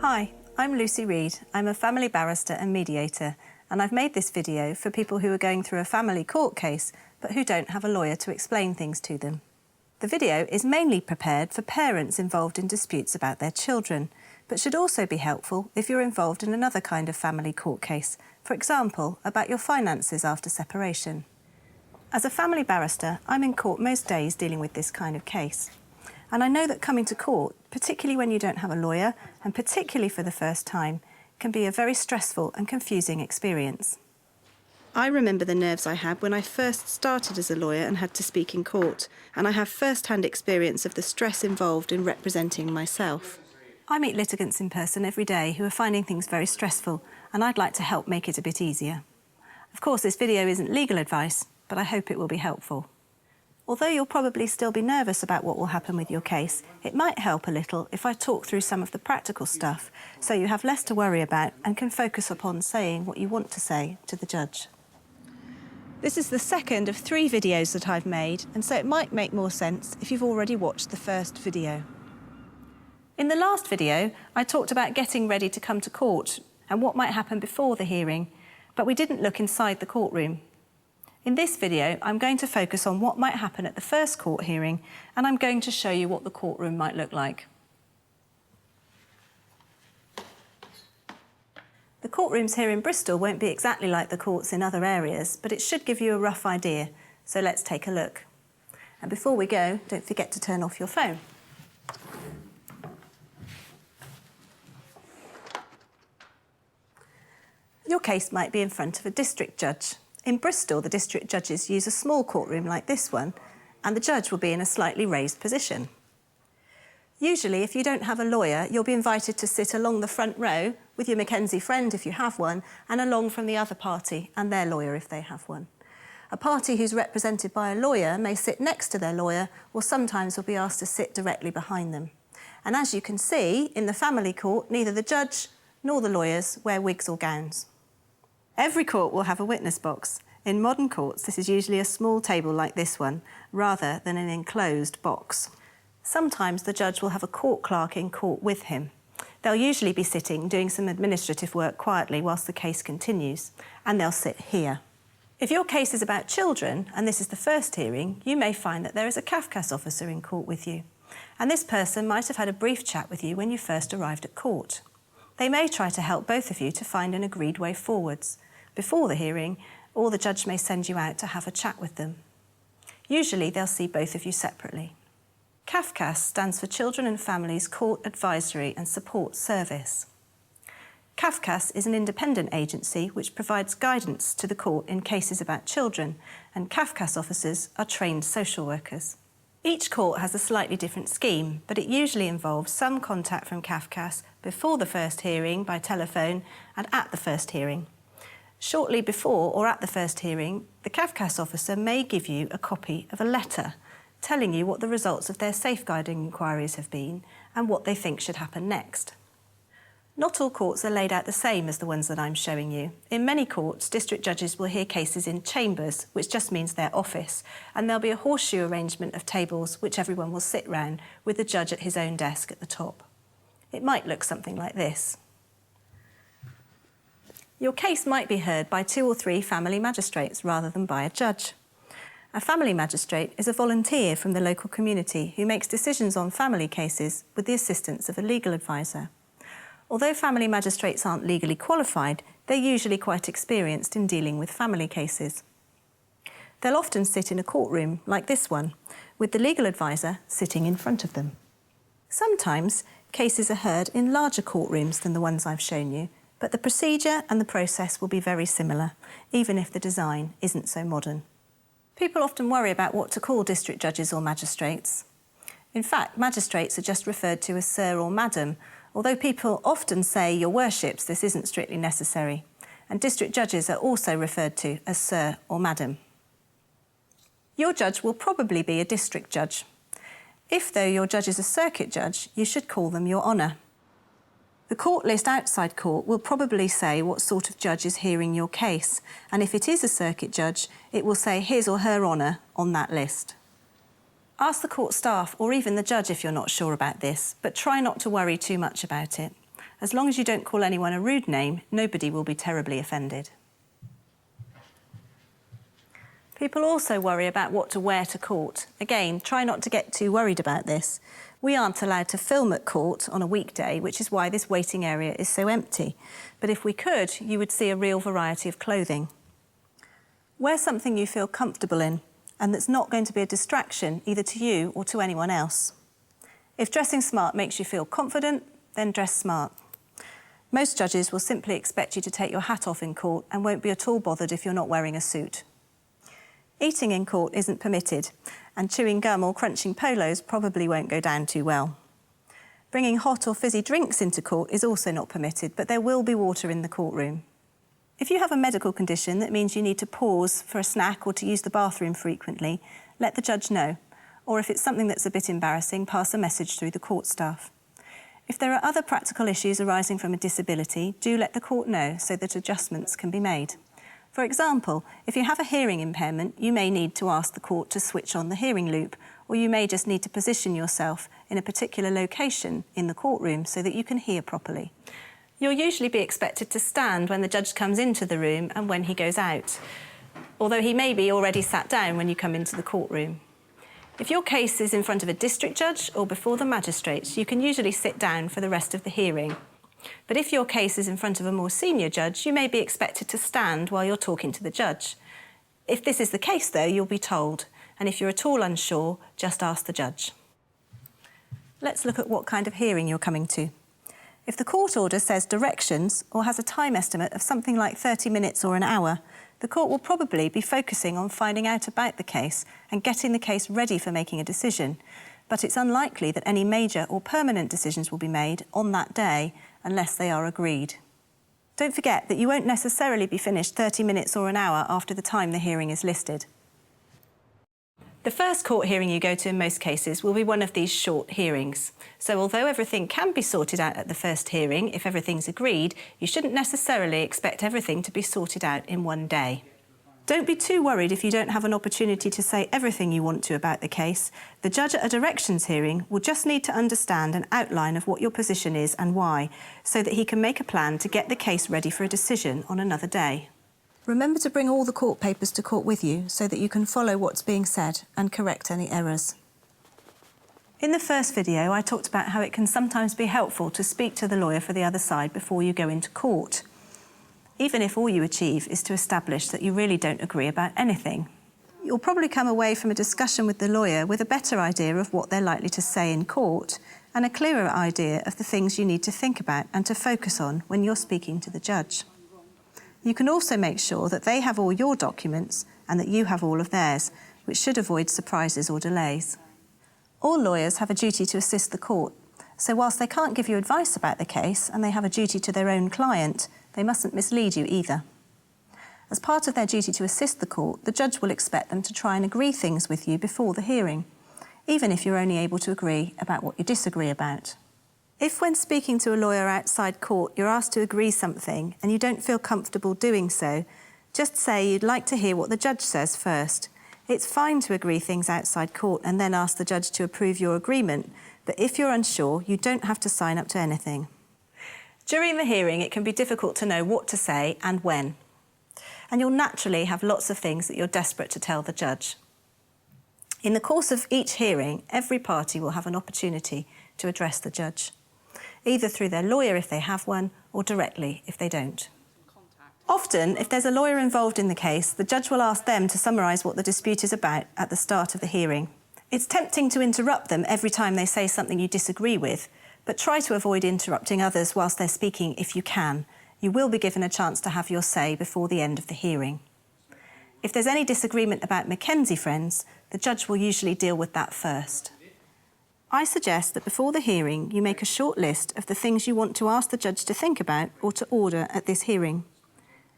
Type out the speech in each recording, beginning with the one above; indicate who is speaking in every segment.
Speaker 1: Hi, I'm Lucy Reed. I'm a family barrister and mediator, and I've made this video for people who are going through a family court case but who don't have a lawyer to explain things to them. The video is mainly prepared for parents involved in disputes about their children, but should also be helpful if you're involved in another kind of family court case, for example, about your finances after separation. As a family barrister, I'm in court most days dealing with this kind of case. And I know that coming to court, particularly when you don't have a lawyer, and particularly for the first time, can be a very stressful and confusing experience. I remember the nerves I had when I first started as a lawyer and had to speak in court, and I have first-hand experience of the stress involved in representing myself. I meet litigants in person every day who are finding things very stressful, and I'd like to help make it a bit easier. Of course, this video isn't legal advice, but I hope it will be helpful. Although you'll probably still be nervous about what will happen with your case, it might help a little if I talk through some of the practical stuff, so you have less to worry about and can focus upon saying what you want to say to the judge. This is the second of 3 videos that I've made, and so it might make more sense if you've already watched the first video. In the last video, I talked about getting ready to come to court and what might happen before the hearing, but we didn't look inside the courtroom. In this video, I'm going to focus on what might happen at the first court hearing, and I'm going to show you what the courtroom might look like. The courtrooms here in Bristol won't be exactly like the courts in other areas, but it should give you a rough idea, so let's take a look. And before we go, don't forget to turn off your phone. Your case might be in front of a district judge. In Bristol, the district judges use a small courtroom like this one, and the judge will be in a slightly raised position. Usually, if you don't have a lawyer, you'll be invited to sit along the front row with your Mackenzie friend if you have one, and along from the other party and their lawyer if they have one. A party who's represented by a lawyer may sit next to their lawyer, or sometimes will be asked to sit directly behind them. And as you can see, in the family court, neither the judge nor the lawyers wear wigs or gowns. Every court will have a witness box. In modern courts, this is usually a small table like this one, rather than an enclosed box. Sometimes the judge will have a court clerk in court with him. They'll usually be sitting doing some administrative work quietly whilst the case continues, and they'll sit here. If your case is about children, and this is the first hearing, you may find that there is a CAFCASS officer in court with you, and this person might have had a brief chat with you when you first arrived at court. They may try to help both of you to find an agreed way forwards before the hearing, or the judge may send you out to have a chat with them. Usually they'll see both of you separately. CAFCASS stands for Children and Families Court Advisory and Support Service. CAFCASS is an independent agency which provides guidance to the court in cases about children, and CAFCASS officers are trained social workers. Each court has a slightly different scheme, but it usually involves some contact from CAFCASS before the first hearing by telephone and at the first hearing. Shortly before or at the first hearing, the CAFCASS officer may give you a copy of a letter telling you what the results of their safeguarding inquiries have been and what they think should happen next. Not all courts are laid out the same as the ones that I'm showing you. In many courts, district judges will hear cases in chambers, which just means their office, and there'll be a horseshoe arrangement of tables which everyone will sit round, with the judge at his own desk at the top. It might look something like this. Your case might be heard by 2 or 3 family magistrates rather than by a judge. A family magistrate is a volunteer from the local community who makes decisions on family cases with the assistance of a legal advisor. Although family magistrates aren't legally qualified, they're usually quite experienced in dealing with family cases. They'll often sit in a courtroom like this one, with the legal advisor sitting in front of them. Sometimes cases are heard in larger courtrooms than the ones I've shown you, but the procedure and the process will be very similar, even if the design isn't so modern. People often worry about what to call district judges or magistrates. In fact, magistrates are just referred to as Sir or Madam, although people often say, Your Worships, this isn't strictly necessary. And district judges are also referred to as Sir or Madam. Your judge will probably be a district judge. If, though, your judge is a circuit judge, you should call them Your Honour. The court list outside court will probably say what sort of judge is hearing your case, and if it is a circuit judge, it will say His or Her Honour on that list. Ask the court staff or even the judge if you're not sure about this, but try not to worry too much about it. As long as you don't call anyone a rude name, nobody will be terribly offended. People also worry about what to wear to court. Again, try not to get too worried about this. We aren't allowed to film at court on a weekday, which is why this waiting area is so empty. But if we could, you would see a real variety of clothing. Wear something you feel comfortable in and that's not going to be a distraction either to you or to anyone else. If dressing smart makes you feel confident, then dress smart. Most judges will simply expect you to take your hat off in court and won't be at all bothered if you're not wearing a suit. Eating in court isn't permitted, and chewing gum or crunching polos probably won't go down too well. Bringing hot or fizzy drinks into court is also not permitted, but there will be water in the courtroom. If you have a medical condition that means you need to pause for a snack or to use the bathroom frequently, let the judge know. Or if it's something that's a bit embarrassing, pass a message through the court staff. If there are other practical issues arising from a disability, do let the court know so that adjustments can be made. For example, if you have a hearing impairment, you may need to ask the court to switch on the hearing loop, or you may just need to position yourself in a particular location in the courtroom so that you can hear properly. You'll usually be expected to stand when the judge comes into the room and when he goes out, although he may be already sat down when you come into the courtroom. If your case is in front of a district judge or before the magistrates, you can usually sit down for the rest of the hearing. But if your case is in front of a more senior judge, you may be expected to stand while you're talking to the judge. If this is the case, though, you'll be told, and if you're at all unsure, just ask the judge. Let's look at what kind of hearing you're coming to. If the court order says directions or has a time estimate of something like 30 minutes or an hour, the court will probably be focusing on finding out about the case and getting the case ready for making a decision. But it's unlikely that any major or permanent decisions will be made on that day unless they are agreed. Don't forget that you won't necessarily be finished 30 minutes or an hour after the time the hearing is listed. The first court hearing you go to in most cases will be one of these short hearings. So although everything can be sorted out at the first hearing, if everything's agreed, you shouldn't necessarily expect everything to be sorted out in one day. Don't be too worried if you don't have an opportunity to say everything you want to about the case. The judge at a directions hearing will just need to understand an outline of what your position is and why, so that he can make a plan to get the case ready for a decision on another day. Remember to bring all the court papers to court with you so that you can follow what's being said and correct any errors. In the first video, I talked about how it can sometimes be helpful to speak to the lawyer for the other side before you go into court, even if all you achieve is to establish that you really don't agree about anything. You'll probably come away from a discussion with the lawyer with a better idea of what they're likely to say in court and a clearer idea of the things you need to think about and to focus on when you're speaking to the judge. You can also make sure that they have all your documents and that you have all of theirs, which should avoid surprises or delays. All lawyers have a duty to assist the court, so whilst they can't give you advice about the case and they have a duty to their own client, they mustn't mislead you either. As part of their duty to assist the court, the judge will expect them to try and agree things with you before the hearing, even if you're only able to agree about what you disagree about. If when speaking to a lawyer outside court you're asked to agree something and you don't feel comfortable doing so, just say you'd like to hear what the judge says first. It's fine to agree things outside court and then ask the judge to approve your agreement, but if you're unsure, you don't have to sign up to anything. During the hearing, it can be difficult to know what to say and when. And you'll naturally have lots of things that you're desperate to tell the judge. In the course of each hearing, every party will have an opportunity to address the judge, either through their lawyer if they have one, or directly if they don't. Often, if there's a lawyer involved in the case, the judge will ask them to summarise what the dispute is about at the start of the hearing. It's tempting to interrupt them every time they say something you disagree with, but try to avoid interrupting others whilst they're speaking if you can. You will be given a chance to have your say before the end of the hearing. If there's any disagreement about Mackenzie Friends, the judge will usually deal with that first. I suggest that before the hearing, you make a short list of the things you want to ask the judge to think about or to order at this hearing.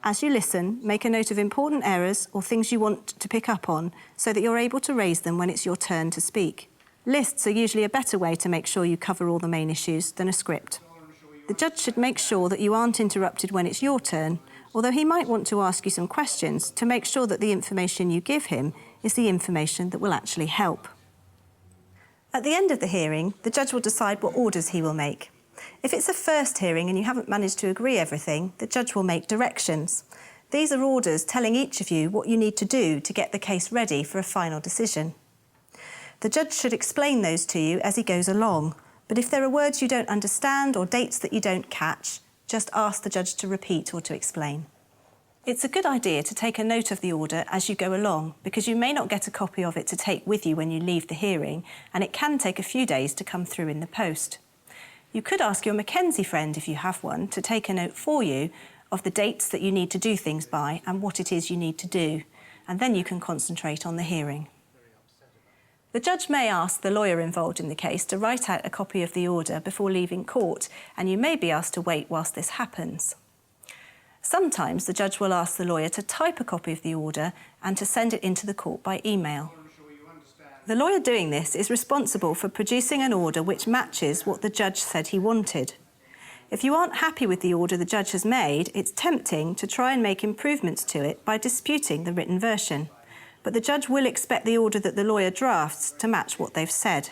Speaker 1: As you listen, make a note of important errors or things you want to pick up on so that you're able to raise them when it's your turn to speak. Lists are usually a better way to make sure you cover all the main issues than a script. The judge should make sure that you aren't interrupted when it's your turn, although he might want to ask you some questions to make sure that the information you give him is the information that will actually help. At the end of the hearing, the judge will decide what orders he will make. If it's a first hearing and you haven't managed to agree everything, the judge will make directions. These are orders telling each of you what you need to do to get the case ready for a final decision. The judge should explain those to you as he goes along, but if there are words you don't understand or dates that you don't catch, just ask the judge to repeat or to explain. It's a good idea to take a note of the order as you go along, because you may not get a copy of it to take with you when you leave the hearing, and it can take a few days to come through in the post. You could ask your Mackenzie friend, if you have one, to take a note for you of the dates that you need to do things by and what it is you need to do, and then you can concentrate on the hearing. The judge may ask the lawyer involved in the case to write out a copy of the order before leaving court, and you may be asked to wait whilst this happens. Sometimes the judge will ask the lawyer to type a copy of the order and to send it into the court by email. The lawyer doing this is responsible for producing an order which matches what the judge said he wanted. If you aren't happy with the order the judge has made, it's tempting to try and make improvements to it by disputing the written version. But the judge will expect the order that the lawyer drafts to match what they've said.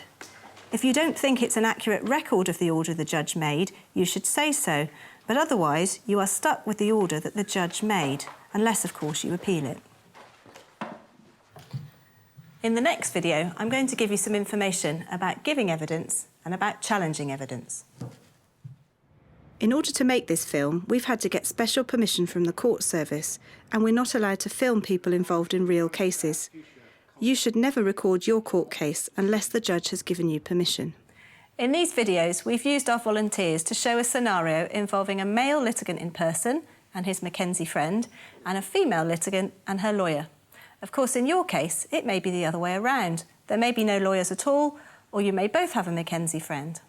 Speaker 1: If you don't think it's an accurate record of the order the judge made, you should say so, but otherwise you are stuck with the order that the judge made, unless, of course, you appeal it. In the next video, I'm going to give you some information about giving evidence and about challenging evidence. In order to make this film, we've had to get special permission from the court service, and we're not allowed to film people involved in real cases. You should never record your court case unless the judge has given you permission. In these videos, we've used our volunteers to show a scenario involving a male litigant in person and his Mackenzie friend, and a female litigant and her lawyer. Of course, in your case, it may be the other way around. There may be no lawyers at all, or you may both have a Mackenzie friend.